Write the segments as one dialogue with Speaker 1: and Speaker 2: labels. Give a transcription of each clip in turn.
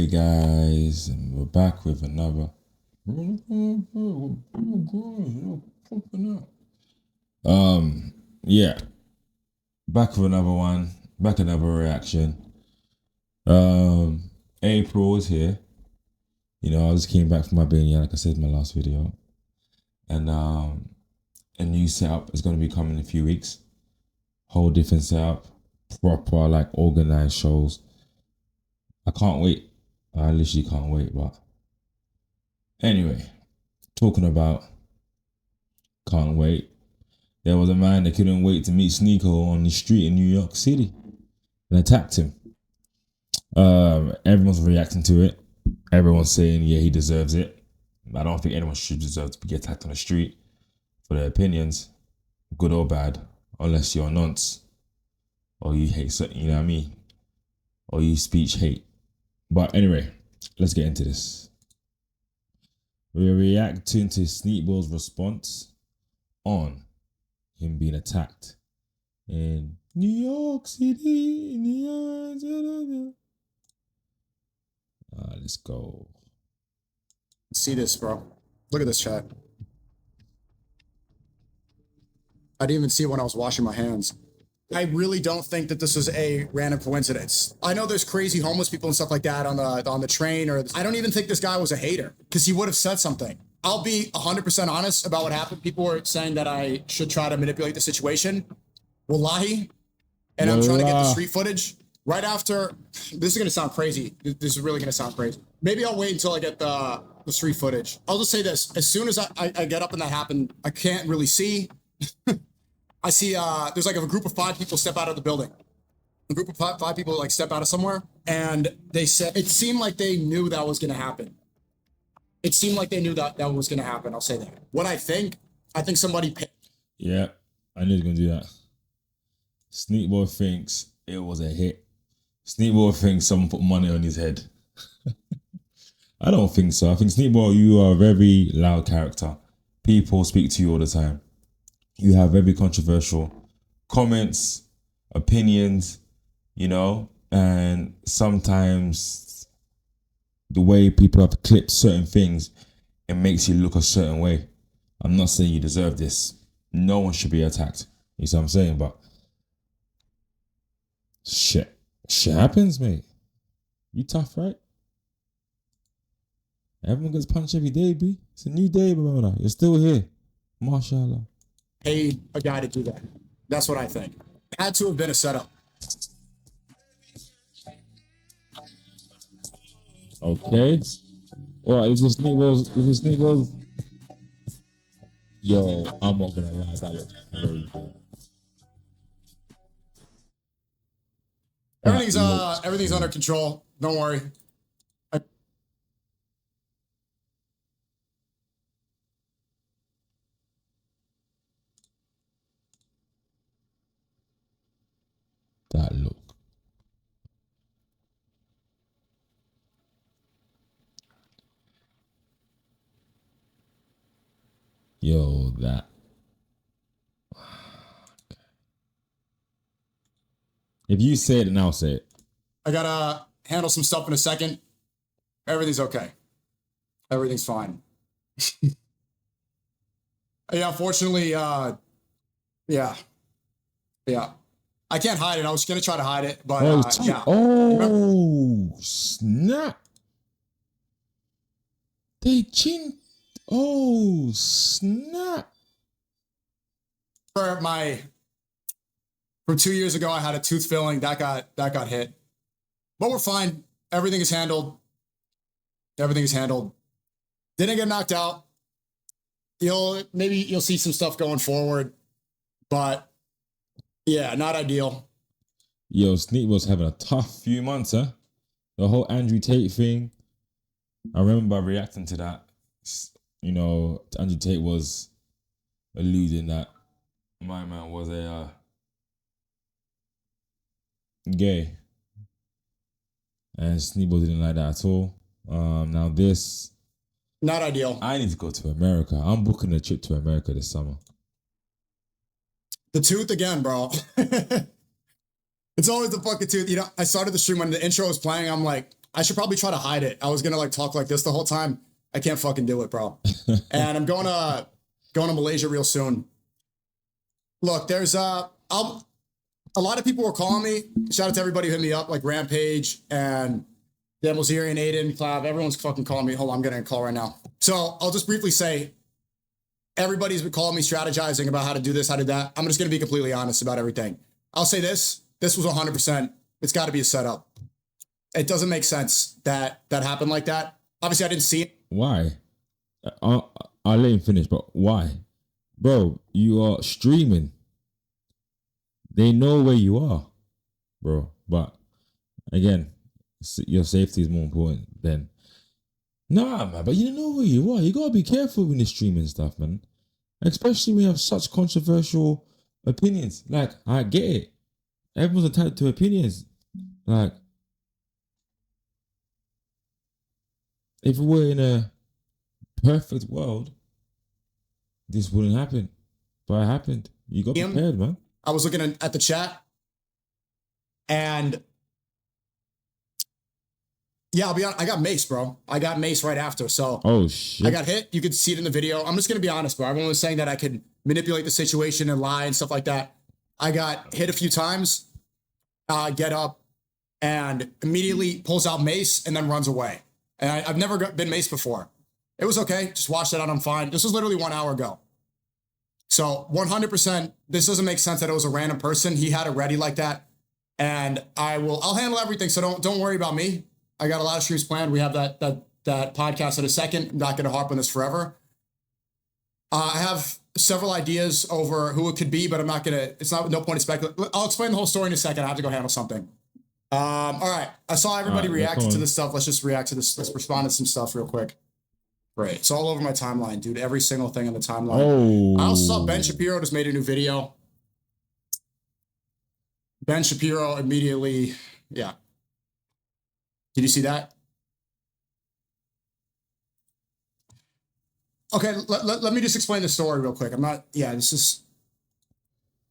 Speaker 1: Hey guys, and we're back with another. Yeah, back with another one. Back another reaction. April is here. You know, I just came back from my beanie, like I said in my last video, and a new setup is going to be coming in a few weeks. Whole different setup, proper like organized shows. I can't wait. I literally can't wait. But anyway, talking about can't wait. There was a man that couldn't wait to meet Sneako on the street in New York City and attacked him. Everyone's reacting to it. Everyone's saying, yeah, he deserves it. I don't think anyone should deserve to be attacked on the street for their opinions, good or bad, unless you're a nonce or you hate something, you know what I mean? Or you speech hate. But anyway, let's get into this. We're reacting to Sneakball's response on him being attacked in New York City. Let's go.
Speaker 2: See this, bro. Look at this chat. I didn't even see it when I was washing my hands. I really don't think that this is a random coincidence. I know there's crazy homeless people and stuff like that on the train, or I don't even think this guy was a hater because he would have said something. I'll be 100% honest about what happened. People were saying that I should try to manipulate the situation. Wallahi. And I'm trying to get the street footage right after. This is going to sound crazy. This is really going to sound crazy. Maybe I'll wait until I get the street footage. I'll just say this. As soon as I get up and that happened, I can't really see. I see there's like a group of 5 people step out of the building. A group of five people like step out of somewhere. And they said, it seemed like they knew that was going to happen. It seemed like they knew that was going to happen. I'll say that. What I think somebody.
Speaker 1: Yeah, I knew he was going to do that. Sneakball thinks it was a hit. Sneakball thinks someone put money on his head. I don't think so. I think Sneakball, you are a very loud character. People speak to you all the time. You have very controversial comments, opinions, you know, and sometimes the way people have clipped certain things, it makes you look a certain way. I'm not saying you deserve this. No one should be attacked. You see what I'm saying? But shit happens, mate. You tough, right? Everyone gets punched every day, B. It's a new day, brother. You're still here. Mashallah.
Speaker 2: Paid a guy to do that. That's what I think. It had to have been a setup.
Speaker 1: Okay. Well, if this Sneakball's, yo, I'm not gonna lie, that looks very good.
Speaker 2: Everything's under control. Don't worry.
Speaker 1: That look. Yo, that. If you say it, then I'll say it.
Speaker 2: I gotta handle some stuff in a second. Everything's okay. Everything's fine. Yeah, unfortunately, yeah. I can't hide it. I was gonna try to hide it, but yeah.
Speaker 1: Oh, snap! They chinked. Oh, snap!
Speaker 2: From 2 years ago, I had a tooth filling that got hit, but we're fine. Everything is handled. Didn't get knocked out. Maybe you'll see some stuff going forward, but yeah, not ideal.
Speaker 1: Yo, Sneak was having a tough few months, huh? The whole Andrew Tate thing. I remember reacting to that. You know, Andrew Tate was alluding that my man was a gay, and Sneakball didn't like that at all. Now this,
Speaker 2: not ideal.
Speaker 1: I need to go to America. I'm booking a trip to America this summer.
Speaker 2: The tooth again, bro. It's always the fucking tooth. You know, I started the stream when the intro was playing. I'm like, I should probably try to hide it. I was gonna like talk like this the whole time. I can't fucking do it, bro. And I'm going to Malaysia real soon. Look, there's a lot of people were calling me. Shout out to everybody who hit me up, like Rampage and Dan Mozirian, Aiden, Clav. Everyone's fucking calling me. Hold on, I'm getting a call right now. So I'll just briefly say, everybody's been calling me, strategizing about how to do this, how to do that. I'm just going to be completely honest about everything. I'll say this was 100%. It's got to be a setup. It doesn't make sense that happened like that. Obviously, I didn't see it.
Speaker 1: Why? I'll let him finish, but why? Bro, you are streaming. They know where you are, bro. But again, your safety is more important than... Nah, man, but you know where you are. You gotta be careful when you're streaming stuff, man. Especially when you have such controversial opinions. Like, I get it. Everyone's entitled to opinions. Like, if we were in a perfect world, this wouldn't happen. But it happened. You got prepared, man.
Speaker 2: I was looking at the chat, and yeah, I'll be honest, I got mace, bro. I got mace right after. So
Speaker 1: oh shit,
Speaker 2: I got hit. You could see it in the video. I'm just gonna be honest, bro. Everyone was saying that I could manipulate the situation and lie and stuff like that. I got hit a few times. Get up and immediately pulls out mace and then runs away. And I've never been maced before. It was okay. Just washed it out. I'm fine. This was literally 1 hour ago. So 100%, this doesn't make sense that it was a random person. He had it ready like that. And I'll handle everything. So don't worry about me. I got a lot of streams planned. We have that podcast in a second. I'm not going to harp on this forever. I have several ideas over who it could be, but I'm not going to, it's not no point in speculating. I'll explain the whole story in a second. I have to go handle something. All right. I saw everybody reacting to this stuff. Let's just react to this. Let's respond to some stuff real quick. Right. It's all over my timeline, dude. Every single thing on the timeline.
Speaker 1: Oh.
Speaker 2: I also saw Ben Shapiro just made a new video. Ben Shapiro immediately, yeah. Did you see that? Okay, let me just explain the story real quick. This is...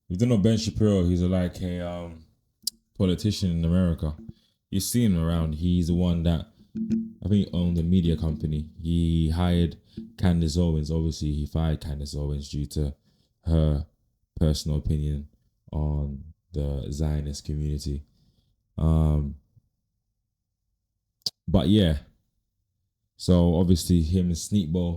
Speaker 1: You don't know Ben Shapiro, he's like a politician in America. You see him around. He's the one that, I think, owned a media company. He hired Candace Owens. Obviously, he fired Candace Owens due to her personal opinion on the Zionist community. But yeah. So obviously him and Sneako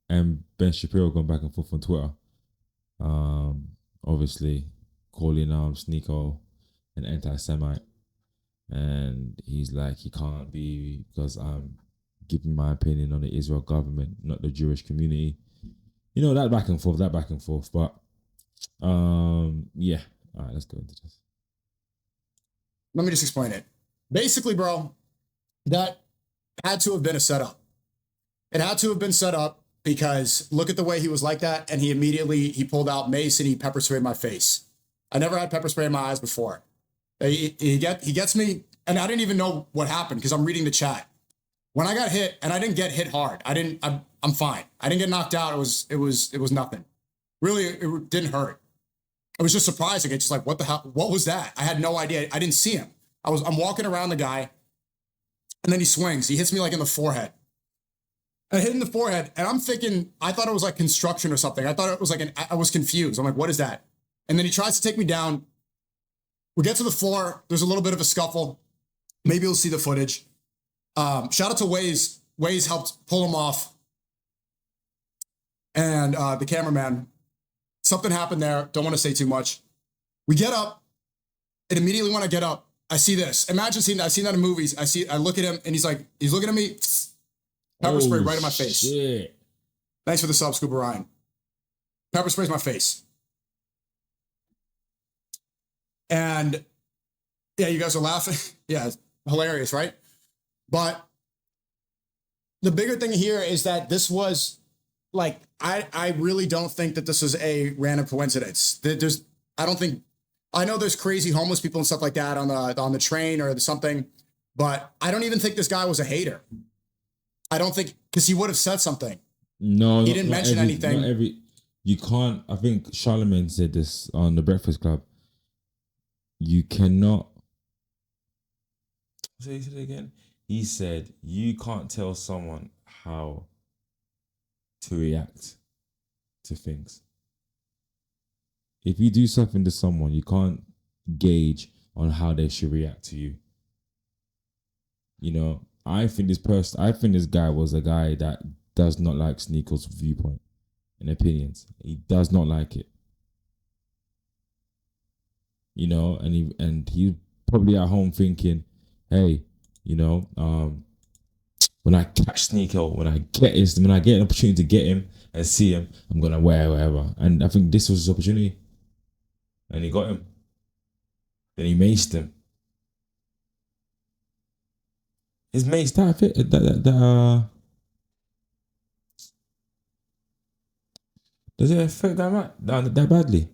Speaker 1: and Ben Shapiro going back and forth on Twitter. Obviously calling Sneako an anti-Semite, and he's like, he can't be, because I'm giving my opinion on the Israel government, not the Jewish community. You know, that back and forth. But yeah. All right, let's go into this.
Speaker 2: Let me just explain it. Basically, bro, that had to have been a setup. It had to have been set up because look at the way he was like that, and he pulled out mace and he pepper sprayed my face. I never had pepper spray in my eyes before. He gets me, and I didn't even know what happened because I'm reading the chat. When I got hit, and I didn't get hit hard. I'm fine. I didn't get knocked out. It was nothing. Really, it didn't hurt. It was just surprising. It's just like, what the hell? What was that? I had no idea. I didn't see him. I'm walking around the guy, and then he swings. He hits me like in the forehead. I hit in the forehead, and I'm thinking, I thought it was like construction or something. I thought it was like I was confused. I'm like, what is that? And then he tries to take me down. We get to the floor. There's a little bit of a scuffle. Maybe you'll see the footage. Shout out to Waze. Waze helped pull him off. And the cameraman. Something happened there. Don't want to say too much. We get up, and immediately when I get up, I see this. Imagine seeing that. I've seen that in movies. I look at him, and he's looking at me. Pepper spray right in my face.
Speaker 1: Shit.
Speaker 2: Thanks for the sub, Scuba Ryan. Pepper sprays my face. And yeah, you guys are laughing. Yeah, it's hilarious, right? But the bigger thing here is that this was like, I really don't think that this is a random coincidence. I know there's crazy homeless people and stuff like that on the train or something, but I don't even think this guy was a hater. I don't think, because he would have said something.
Speaker 1: No,
Speaker 2: he didn't mention anything.
Speaker 1: You can't. I think Charlemagne said this on the Breakfast Club. You cannot. Say it again. He said you can't tell someone how to react to things. If you do something to someone, you can't gauge on how they should react to you. You know, I think this guy was a guy that does not like Sneako's viewpoint and opinions. He does not like it. You know, and he's probably at home thinking, hey, you know, when I catch Sneako, when I get an opportunity to get him and see him, I'm gonna wear whatever. And I think this was his opportunity. And he got him. Then he maced him. His mace that fit does it affect that badly?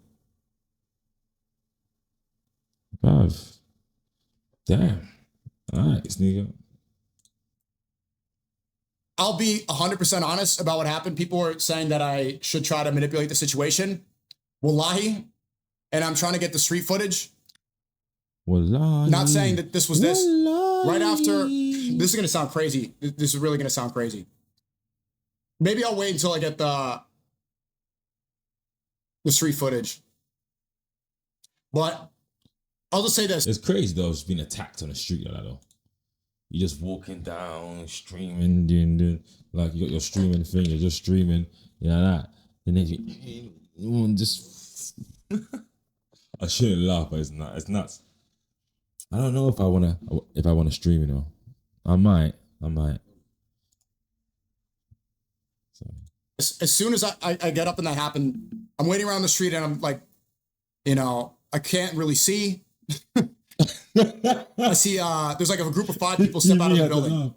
Speaker 1: Bruv. Damn. Alright, Sneako.
Speaker 2: I'll be 100% honest about what happened. People were saying that I should try to manipulate the situation. Wallahi. And I'm trying to get the street footage.
Speaker 1: Wallahi.
Speaker 2: Not saying that this was this.
Speaker 1: Wallahi.
Speaker 2: Right after, this is going to sound crazy. This is really going to sound crazy. Maybe I'll wait until I get the street footage. But I'll just say this.
Speaker 1: It's crazy though, it's being attacked on the street like that though. You're just walking down, streaming, doing like you got your streaming thing, you're just streaming, you know that. And then you just I shouldn't laugh, but it's nuts. I don't know if I wanna stream, you know. I might. So.
Speaker 2: As soon as I get up and that happened, I'm waiting around the street and I'm like, you know, I can't really see. I see there's like a group of 5 people step out of the building.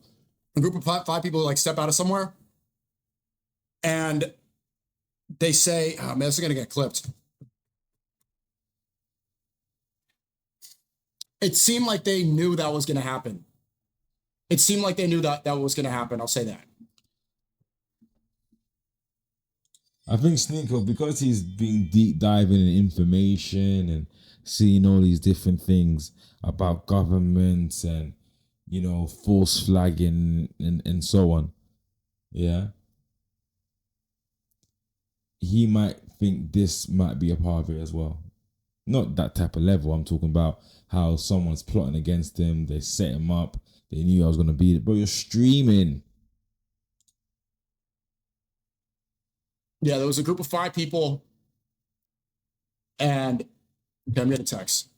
Speaker 2: A group of five people like step out of somewhere. And they say, oh man, this is gonna get clipped. It seemed like they knew that was gonna happen. It seemed like they knew that was gonna happen. I'll say that.
Speaker 1: I think Sneako, because he's been deep diving in information and seeing all these different things about governments and, you know, false flagging and so on. Yeah. He might think this might be a part of it as well. Not that type of level. I'm talking about how someone's plotting against him. They set him up. They knew I was going to beat it. Bro, you're streaming.
Speaker 2: Yeah, there was a group of 5 people. And okay, I'm getting text.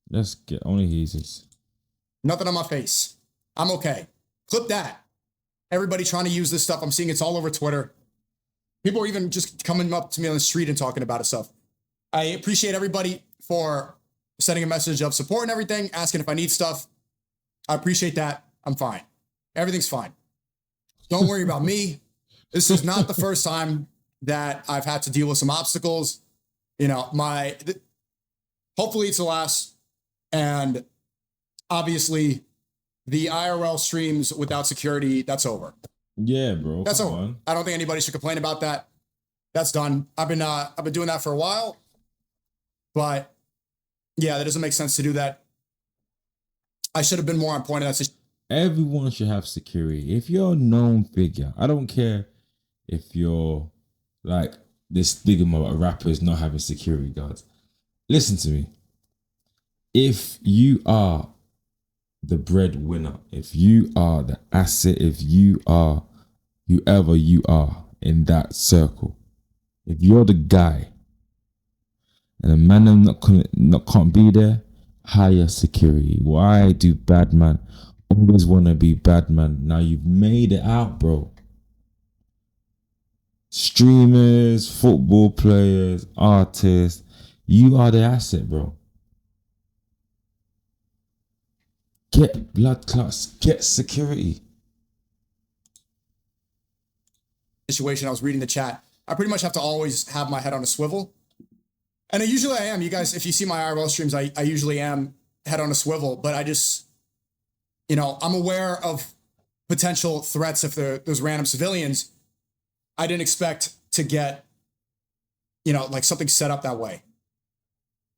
Speaker 1: Let's get only Jesus.
Speaker 2: Nothing on my face. I'm okay. Clip that. Everybody trying to use this stuff. I'm seeing it's all over Twitter. People are even just coming up to me on the street and talking about it stuff. I appreciate everybody for sending a message of support and everything, asking if I need stuff. I appreciate that. I'm fine. Everything's fine. Don't worry about me. This is not the first time that I've had to deal with some obstacles. You know, hopefully it's the last. And obviously the IRL streams without security, that's over.
Speaker 1: Yeah, bro.
Speaker 2: That's over. I don't think anybody should complain about that. That's done. I've been doing that for a while. But yeah, that doesn't make sense to do that. I should have been more on point of that situation.
Speaker 1: Everyone should have security. If you're a known figure, I don't care if you're like this stigma about rappers not having security guards. Listen to me. If you are the breadwinner, if you are the asset, if you are whoever you are in that circle, if you're the guy and a man not can't be there, hire security. Why do bad man always want to be bad man? Now you've made it out, bro. Streamers, football players, artists, you are the asset, bro. Get blood clots, get security.
Speaker 2: Situation, I was reading the chat. I pretty much have to always have my head on a swivel. And usually I am. You guys, if you see my IRL streams, I usually am head on a swivel, but I just, you know, I'm aware of potential threats if there's random civilians. I didn't expect to get, like something set up that way.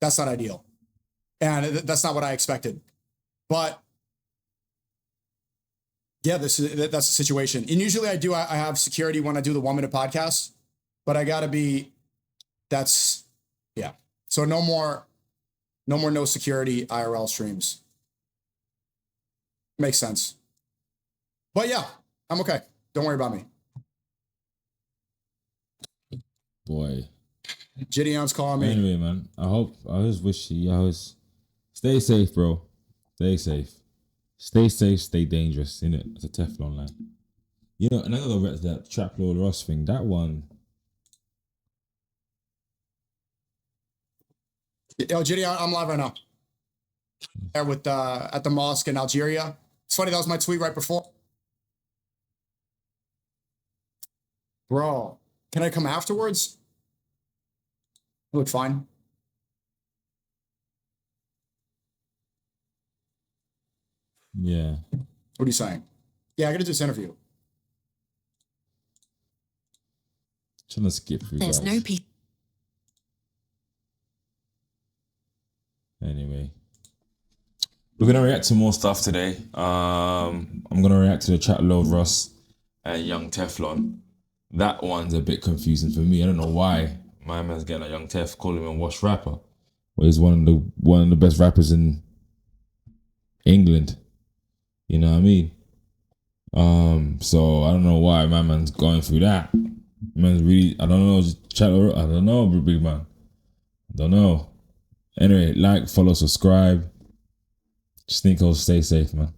Speaker 2: That's not ideal. And that's not what I expected. But yeah, that's the situation. And usually I have security when I do the 1 minute podcast, but I gotta be, yeah. So no more no security IRL streams. Makes sense. But yeah, I'm okay. Don't worry about me.
Speaker 1: Boy.
Speaker 2: Gideon's calling me.
Speaker 1: Anyway, man, I just wish stay safe, bro. Stay safe. Stay safe, stay dangerous, innit? It's a Teflon line. And I gotta go back to that Trap Lord Ross thing. That one.
Speaker 2: Yo, Gideon, I'm live right now. There with at the mosque in Algeria. It's funny, that was my tweet right before. Bro, can I come afterwards? I look fine.
Speaker 1: Yeah.
Speaker 2: What are you saying? Yeah, I gotta do this interview.
Speaker 1: Trying to skip through.
Speaker 3: There's no peace.
Speaker 1: Anyway, we're gonna react to more stuff today. I'm gonna react to the Chat Load Russ and Young Teflon. That one's a bit confusing for me. I don't know why my man's getting a Young Tef, calling him a wash rapper. Well, he's one of the best rappers in England. You know what I mean? So I don't know why my man's going through that. Man's really, I don't know, I don't know, big man. I don't know. Anyway, like, follow, subscribe. Sneako, stay safe, man.